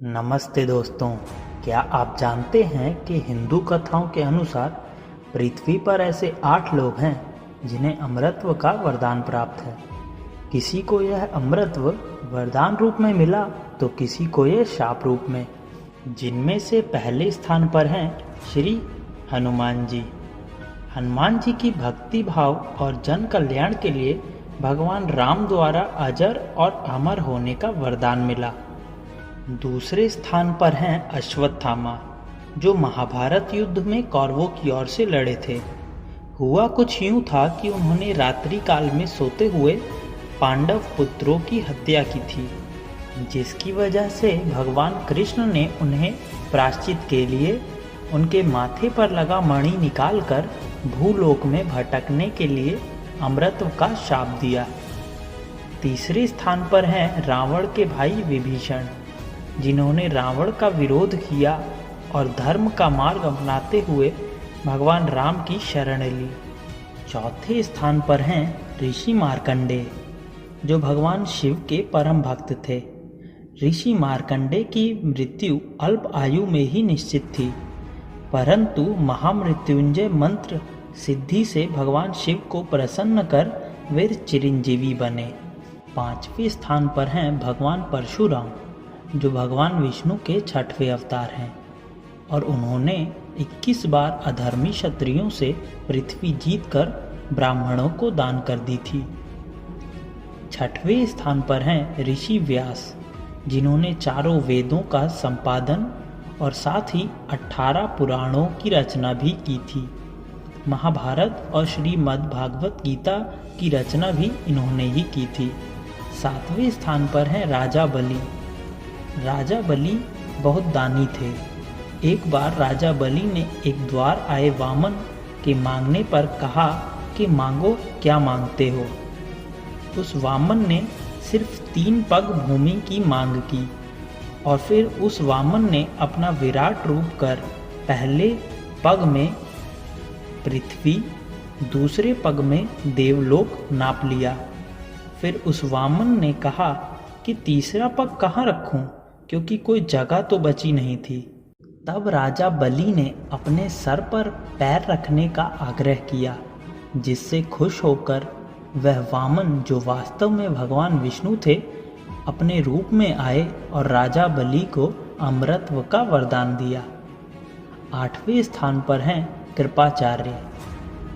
नमस्ते दोस्तों, क्या आप जानते हैं कि हिंदू कथाओं के अनुसार पृथ्वी पर ऐसे 8 लोग हैं जिन्हें अमरत्व का वरदान प्राप्त है। किसी को यह अमरत्व वरदान रूप में मिला तो किसी को यह शाप रूप में, जिनमें से पहले स्थान पर हैं श्री हनुमान जी। हनुमान जी की भक्ति भाव और जन कल्याण के लिए भगवान राम द्वारा अजर और अमर होने का वरदान मिला। दूसरे स्थान पर हैं अश्वत्थामा, जो महाभारत युद्ध में कौरवों की ओर से लड़े थे। हुआ कुछ यूं था कि उन्होंने रात्रि काल में सोते हुए पांडव पुत्रों की हत्या की थी, जिसकी वजह से भगवान कृष्ण ने उन्हें प्रायश्चित के लिए उनके माथे पर लगा मणि निकालकर भूलोक में भटकने के लिए अमृत का शाप दिया। तीसरे स्थान पर हैं रावण के भाई विभीषण, जिन्होंने रावण का विरोध किया और धर्म का मार्ग अपनाते हुए भगवान राम की शरण ली। चौथे स्थान पर हैं ऋषि मार्कंडेय, जो भगवान शिव के परम भक्त थे। ऋषि मार्कंडेय की मृत्यु अल्प आयु में ही निश्चित थी, परंतु महामृत्युंजय मंत्र सिद्धि से भगवान शिव को प्रसन्न कर वे चिरंजीवी बने। पांचवें स्थान पर हैं भगवान परशुराम, जो भगवान विष्णु के 6वें अवतार हैं और उन्होंने 21 बार अधर्मी क्षत्रियों से पृथ्वी जीतकर ब्राह्मणों को दान कर दी थी। 6वें स्थान पर हैं ऋषि व्यास, जिन्होंने चारों वेदों का संपादन और साथ ही 18 पुराणों की रचना भी की थी। महाभारत और श्रीमद् भागवत गीता की रचना भी इन्होंने ही की थी। 7वें स्थान पर हैं राजा बलि। राजा बलि बहुत दानी थे। एक बार राजा बलि ने एक द्वार आए वामन के मांगने पर कहा कि मांगो, क्या मांगते हो। उस वामन ने सिर्फ 3 पग भूमि की मांग की और फिर उस वामन ने अपना विराट रूप कर पहले पग में पृथ्वी, दूसरे पग में देवलोक नाप लिया। फिर उस वामन ने कहा कि तीसरा पग कहाँ रखूं, क्योंकि कोई जगह तो बची नहीं थी। तब राजा बलि ने अपने सर पर पैर रखने का आग्रह किया, जिससे खुश होकर वह वामन, जो वास्तव में भगवान विष्णु थे, अपने रूप में आए और राजा बलि को अमरत्व का वरदान दिया। 8वें स्थान पर हैं कृपाचार्य,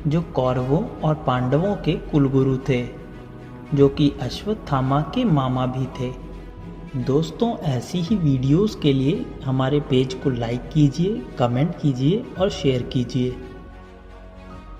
जो कौरवों और पांडवों के कुलगुरु थे, जो कि अश्वत्थामा के मामा भी थे। दोस्तों, ऐसी ही वीडियोस के लिए हमारे पेज को लाइक कीजिए, कमेंट कीजिए और शेयर कीजिए।